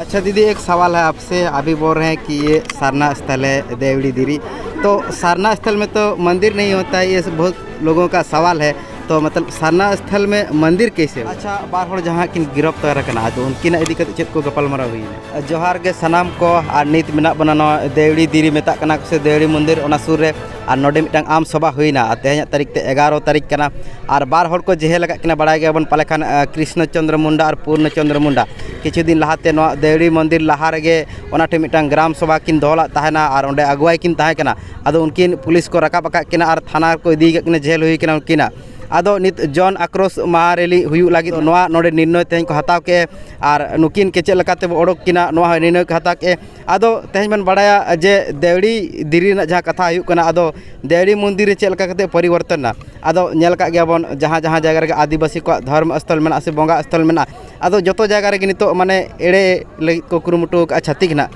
अच्छा दीदी, एक सवाल है आपसे। अभी बोल रहे हैं कि ये सारना स्थल है देवड़ी दिरी, तो सारना स्थल में तो मंदिर नहीं होता है, ये बहुत लोगों का सवाल है। तो मतलब सारना स्थल में मंदिर कैसे? अच्छा, बार हर जहाँ किन गिरफ्तार करना तो उनकिन इदी कते चेत को गपालमाराव हुईना। जोहार के सनाम को और नित मेना बना नवा देवड़ी दिरी मेता कना से देवड़ी मंदिर ओना सुर रे और नोडे मिटांग आम सभा हुईना। तेहन तारीख ते 11 तारीख कना और बार हर को जेहे लगा किना बड़ाय गया बन पाले खान कृष्ण चंद्र मुंडा और पूर्ण चंद्र मुंडा किछु दिन लहाते नवा देवड़ी मंदिर लहा रेगे ओनाटे मिटांग ग्राम सभा किन दोहला ताहेना और ओंडे अगुवाई किन ताहे कना। आदो उनकिन पुलिस को रकाब अका किना और थाना को इदी किना जेल हुई किना उनकिना। आदो नित जन आक्रोश महारेली हुई लगी नोआ नोडे निर्णय तेहन को हताव के और नुकिन के चेक लकाते ओडोक किना नोआ निर्णय को हताव के। आदो तेहन बन बड़ाया जे देवड़ी दिरी ना जहाँ कथा हुई कना आदो देवड़ी मंदिर चेक लकाते परिवर्तन ना। आदो नेल का गया बन जहाँ जहाँ जगह रे आदिवासी को धर्म स्थल में से बंगा स्थल में आदो जो जगह रे नितो माने एड़े लगित को कुरुमुटु छातिक ना।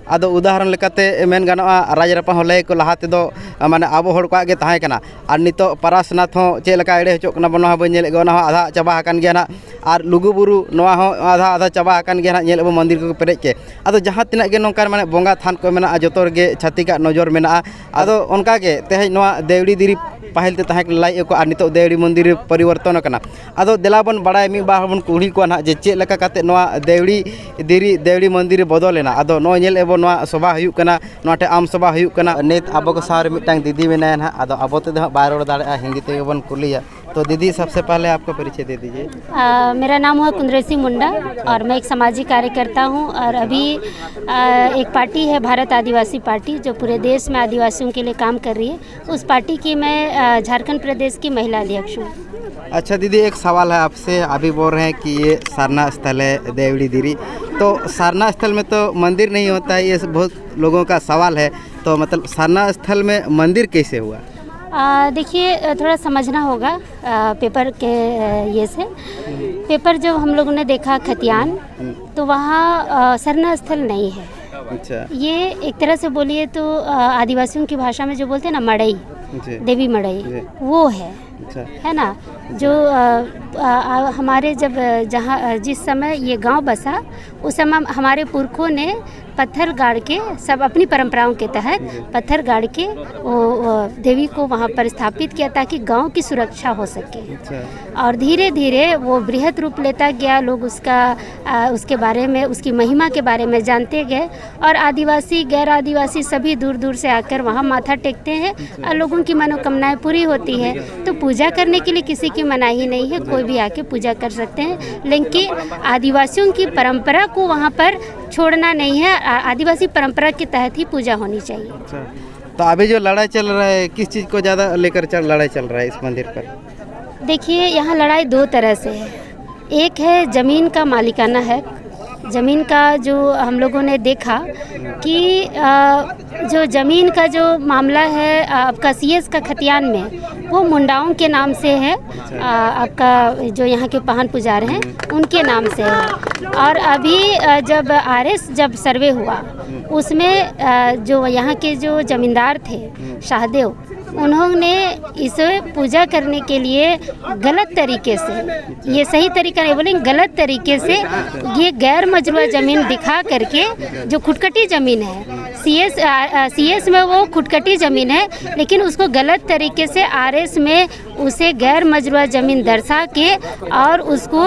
आदो उदाहरण लेकाते मेन गानोआ राजरापा होले को लहाते दो माने आबो हर को आगे ताहे कना और नितो परासनाथ हो चे लका एड़े हचोक कना बनो बन नेल गना आधा चाबा हकान गया ना और लुगुबुरु नोआ हो आधा आधा चाबा हकान गया ना नेल अब मंदिर को पेरेज के। आदो जहाँ तिना गे नोंकार माने बंगा थान को मेना जतो गे छातिका नजर मेना। आदो उनका के तेहे नोआ देवड़ी दिरी पहल ते ताहे लाई को और नितो देवड़ी मंदिर परिवर्तन कना। आदो देलाबन बड़ाय मी बार बन कुड़ी को ना जे चे लका काते नोआ देवड़ी दिरी देवड़ी मंदिर बदलेना। आदो नो नेल एबो नोआ सभा हुयुक कना नोटे आम सभा हुयुक कना। नित आबो को सारे मिटांग दीदी मेना ना। आदो आबो ते बाय रोड दाड़ा हिंदी ते बन कुलिया। तो दीदी सबसे पहले आपका परिचय दे दीजिए। मेरा नाम है कुंद्रेसी मुंडा और मैं एक सामाजिक कार्यकर्ता हूं और अभी एक पार्टी है भारत आदिवासी पार्टी जो पूरे देश में आदिवासियों के लिए काम कर रही है, उस पार्टी की मैं झारखंड प्रदेश की महिला अध्यक्ष हूँ। अच्छा दीदी, एक सवाल है आपसे। अभी बोल रहे हैं कि ये सारना स्थल है देवड़ी दिरी, तो सारना स्थल में तो मंदिर नहीं होता है, ये बहुत लोगों का सवाल है। तो मतलब सारना स्थल में मंदिर कैसे हुआ? देखिए, थोड़ा समझना होगा पेपर के ये से। पेपर जब हम लोगों ने देखा खतियान, तो वहाँ सरना स्थल नहीं है। अच्छा। ये एक तरह से बोलिए तो आदिवासियों की भाषा में जो बोलते हैं ना मड़ई, देवी मड़ई, वो है। अच्छा। है ना। जो हमारे जब जहाँ जिस समय ये गांव बसा उस समय हमारे पुरखों ने पत्थर गाड़ के सब अपनी परंपराओं के तहत पत्थर गाड़ के वो देवी को वहाँ पर स्थापित किया ताकि गांव की सुरक्षा हो सके। अच्छा। और धीरे धीरे वो बृहत रूप लेता गया, लोग उसके बारे में, उसकी महिमा के बारे में जानते गए और आदिवासी गैर आदिवासी सभी दूर दूर से आकर वहाँ माथा टेकते हैं और लोगों की मनोकामनाएं पूरी होती है। तो पूजा करने के लिए किसी की मनाही नहीं है, कोई भी आके पूजा कर सकते हैं, लेकिन आदिवासियों की परंपरा को वहाँ पर छोड़ना नहीं है। आदिवासी परंपरा के तहत ही पूजा होनी चाहिए। अच्छा। तो अभी जो लड़ाई चल रहा है, किस चीज़ को ज़्यादा लेकर लड़ाई चल रहा है इस मंदिर पर? देखिए, यहाँ लड़ाई दो तरह से है। एक है ज़मीन का मालिकाना है। ज़मीन का जो हम लोगों ने देखा कि जो ज़मीन का जो मामला है आपका सीएस का खतियान में, वो मुंडाओं के नाम से है। आपका जो यहाँ के पाहन पुजार हैं उनके नाम से है। और अभी जब आरएस जब सर्वे हुआ उसमें जो यहाँ के जो ज़मींदार थे शाहदेव, उन्होंने इसे पूजा करने के लिए गलत तरीके से, ये सही तरीका नहीं बोलेंगे, गलत तरीके से ये गैर मजरूआ ज़मीन दिखा करके, जो खुटकटी ज़मीन है सीएस में वो खुटकटी ज़मीन है, लेकिन उसको गलत तरीके से आरएस में उसे गैर मजरूआ ज़मीन दर्शा के और उसको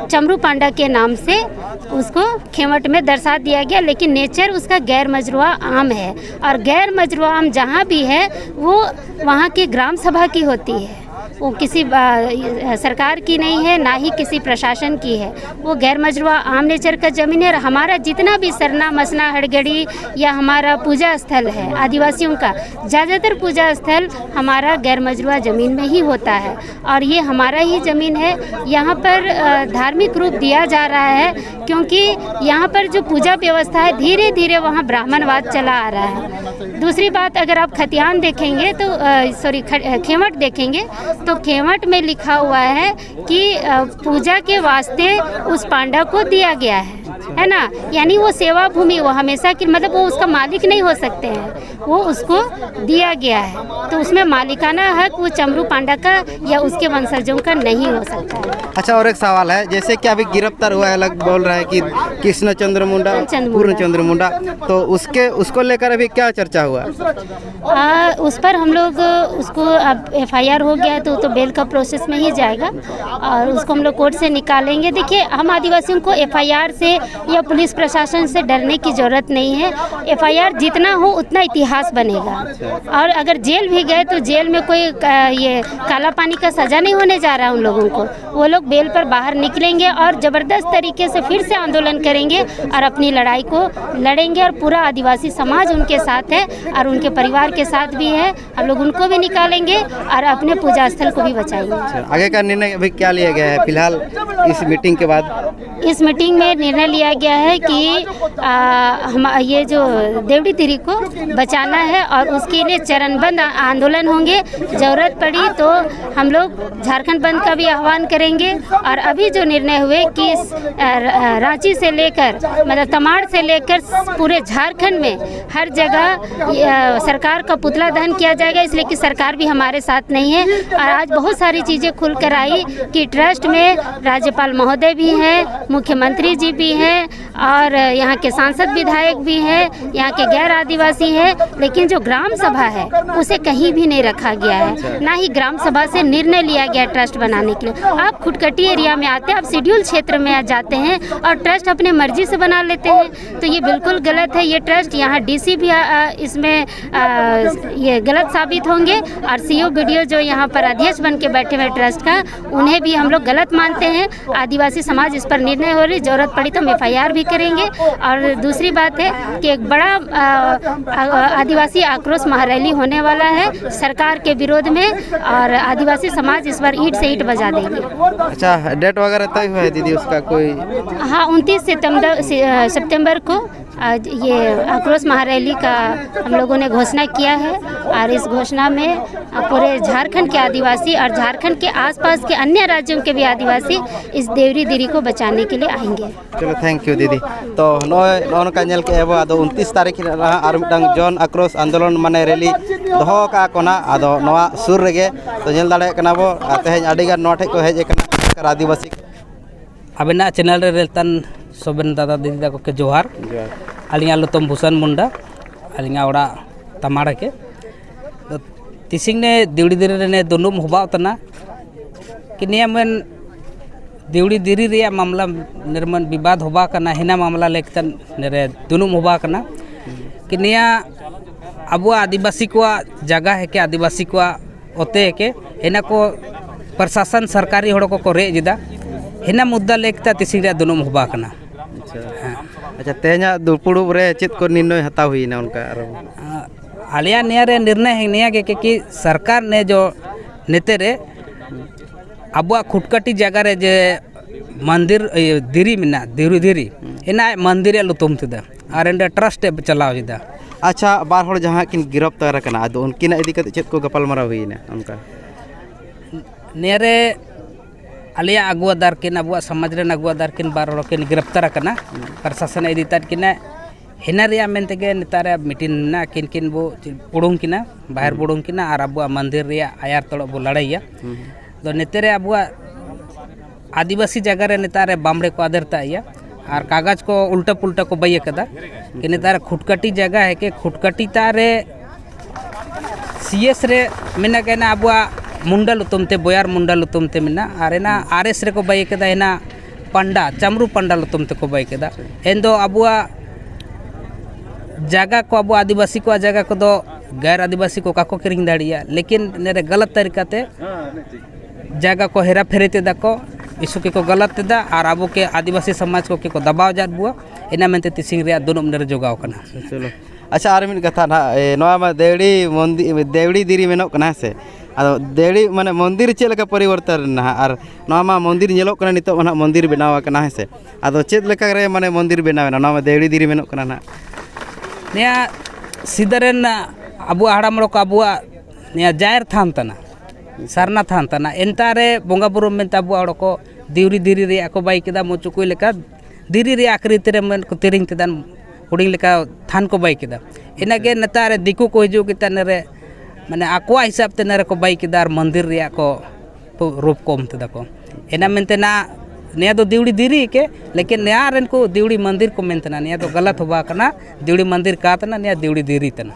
चमरू पांडा के नाम से उसको खेमट में दर्शा दिया गया। लेकिन नेचर उसका गैर मजरूआ आम है और गैर मजरूआ आम जहाँ भी है वो वहाँ की ग्राम सभा की होती है, वो किसी सरकार की नहीं है, ना ही किसी प्रशासन की है। वो गैर मजरूआ आम नेचर का ज़मीन है। हमारा जितना भी सरना मसना हड़गड़ी या हमारा पूजा स्थल है आदिवासियों का, ज़्यादातर पूजा स्थल हमारा गैर मजरूआ ज़मीन में ही होता है और ये हमारा ही ज़मीन है। यहाँ पर धार्मिक रूप दिया जा रहा है क्योंकि यहाँ पर जो पूजा व्यवस्था है धीरे धीरे वहाँ ब्राह्मणवाद चला आ रहा है। दूसरी बात, अगर आप खतियान देखेंगे तो खेमट देखेंगे तो खेमट में लिखा हुआ है कि पूजा के वास्ते उस पांडा को दिया गया है ना। यानी वो सेवा भूमि, वो हमेशा की, मतलब वो उसका मालिक नहीं हो सकते हैं, वो उसको दिया गया है। तो उसमें मालिकाना हक वो चमरू पांडा का या उसके वंशजों का नहीं हो सकता है। अच्छा, और एक सवाल है, जैसे कि अभी गिरफ्तार हुआ है, अलग बोल रहा है कि कृष्ण चंद्र मुंडा, पूर्णचंद्र मुंडा, तो उसको लेकर अभी क्या चर्चा हुआ? उस पर हम लोग उसको अब FIR हो गया है तो बेल का प्रोसेस में ही जाएगा और उसको हम लोग कोर्ट से निकालेंगे। देखिए, हम आदिवासियों को FIR से या पुलिस प्रशासन से डरने की ज़रूरत नहीं है। FIR जितना हो उतना इतिहास बनेगा, और अगर जेल भी गए तो जेल में कोई ये काला पानी का सज़ा नहीं होने जा रहा है उन लोगों को। वो लोग बेल पर बाहर निकलेंगे और ज़बरदस्त तरीके से फिर से आंदोलन करेंगे और अपनी लड़ाई को लड़ेंगे, और पूरा आदिवासी समाज उनके साथ है और उनके परिवार के साथ भी है। हम लोग उनको भी निकालेंगे और अपने पूजा स्थल को भी बचाएंगे। आगे का निर्णय अभी क्या लिया गया है फिलहाल इस मीटिंग के बाद? इस मीटिंग में निर्णय लिया गया है कि हम ये जो देवड़ी तिरी को बचाना है और उसके लिए चरणबद्ध आंदोलन होंगे। ज़रूरत पड़ी तो हम लोग झारखंड बंद का भी आह्वान करेंगे। और अभी जो निर्णय हुए कि रांची से लेकर मतलब तमाड़ से लेकर पूरे झारखंड में हर जगह सरकार का पुतला दहन किया जाएगा, इसलिए कि सरकार भी हमारे साथ नहीं है। और आज बहुत सारी चीज़ें खुल कर आई कि ट्रस्ट में राज्यपाल महोदय भी हैं, मुख्यमंत्री जी भी हैं और यहाँ के सांसद विधायक भी हैं, यहाँ के गैर आदिवासी हैं, लेकिन जो ग्राम सभा है उसे कहीं भी नहीं रखा गया है। ना ही ग्राम सभा से निर्णय लिया गया ट्रस्ट बनाने के लिए। आप खुटकटी एरिया में आते हैं, आप शेड्यूल क्षेत्र में जाते हैं और ट्रस्ट अपने मर्जी से बना लेते हैं, तो ये बिल्कुल गलत है। ये ट्रस्ट यहाँ DC भी इसमें ये गलत साबित होंगे और CO BDO जो यहाँ पर अध्यक्ष बन के बैठे हुए ट्रस्ट का, उन्हें भी हम लोग गलत मानते हैं। आदिवासी समाज इस पर निर्णय हो रही, ज़रूरत पड़ी तो हम FIR भी करेंगे। और दूसरी बात है कि एक बड़ा आदिवासी आक्रोश महारैली होने वाला है सरकार के विरोध में, और आदिवासी समाज इस बार ईंट से ईंट बजा देंगे। अच्छा, डेट वगैरह तय हुआ है दीदी उसका कोई? हाँ, 29 सितंबर को आज ये आक्रोश महारैली का हम लोगों ने घोषणा किया है, और इस घोषणा में पूरे झारखंड के आदिवासी और झारखंड के आसपास के अन्य राज्यों के भी आदिवासी इस देवरी दिरी को बचाने के लिए आएंगे। चलो, थैंक यू दीदी। तो नौका नेल के एबो आदो 29 तारीख और मिटंग जन आक्रोश आंदोलन माने रैली दोहो का कोना आदो नवा सुर रेगे तो नेल दाड़े कना बो तेहें आडिगान नोआ ठे को हेज कना आदिवासी अबेना चैनल रे रेलतन सोबेन दादा दीदी तक के जोहार। अलिंगा लुतम भूषण मुंडा, अलिंगा ओड़ा तमाड़ा के तो तिसिंग ने देवड़ी दिरी ने दुनुम हुबाव तना कि नियमन देवड़ी दिरी रे मामला निर्माण विवाद हुबा कना हिना मामला लेकतन नेरे दुनुम हुबा कना कि निया अब आदिवासी को जगह है कि आदिवासी को ओते के हिना को प्रशासन सरकारी हड़ को रे जिदा हिना मुद्दा लेकता तिसिंग रे दुनुम हुबा कना। अच्छा, तेहें दुपुड़ुब रे चेत को निर्णय हताव हुईना उनका? आलिया निया रे निर्णय है निया के कि सरकार ने जो नेते रे अब खुटकटी जगह रे जे मंदिर दिरी मिना दिरी दिरी इना मंदिर लुतुम तिदा और एंड ट्रस्ट चलाव जिदा। अच्छा, बार हड़ जहाँ किन गिरफ्तार कना आदो उनकिन इदी कते चेत को गपालमाराव हुईना उनका? निया रे आलिया अगुआदार किन अब समाज रे अगुआदार किन बार हड़ किन गिरफ्तार कना प्रशासन इदी तार किना हिना रिया मेनते के नेतारे मीटिंग ना किन किन बो उडुंग किना बाहर बुडुंग किना और अब मंदिर रिया आयार तोड़ बो लड़ाइया तो नेते अब आदिवासी जगह रे नेतारे बामड़े को आदरता और कागज को उल्टा पुल्टा को बई कदा कि नेतारे खुटकटी जगह है कि खुटकटी तारे CS रे मेना कहना अब मुंडल उतमते बोयार मुंडल उतमते मेना और ना RS रे को बई कदा हेना पंडा चमरू पंडा उतमते को बई कदा एन दो अब जगह को अब आदिवासी को जगह को दो गैर आदिवासी को काको किरिंग दाड़िया, लेकिन नेरे गलत तरीका ते जगह को हेरा फेरे तेदा को इसु के को गलत तेदा और अब के आदिवासी समाज को के को दबाव जात बुआ इना मेनते तिसिंग रे दुनुम नेरे जोगाव कना। चलो, अच्छा, आर मिन कथा ना नोआ मा देवड़ी मंदिर देवड़ी दिरी मेनो कना से आदो देवड़ी माने मंदिर चेद लेका परिवर्तन ना और नोआ मा मंदिर नेलो कना नितो ना मंदिर बनावा कना से आदो चेद लेका रे माने मंदिर बनावेना नोआ मा देवड़ी दिरी मेनो कना ना निया सिदरेन अब हाड़ामड़ को अब निया जायर थान तना सारना थान तना एंतारे बोंगा बुरु मेनते अब हड़ को दिवरी दिरी रे को बाई केदा मोचुकुई लेका दिरी रे आकृति रे मन को तिरिंग तेदान हुडिंग लेका थान को बाई किदा इनागे नेतारे दिकु को हिजू किता नरे माने आकवा हिसाब ते नरे को बाई किदा मंदिर रिया को रूप को मते को एना मेंते ना निया दो दिवड़ी दिरी के लेकिन नया रन को दिवड़ी मंदिर को मेंतना निया तो गलत होबा कना दिवड़ी मंदिर का तना निया दिवड़ी दिरी तना।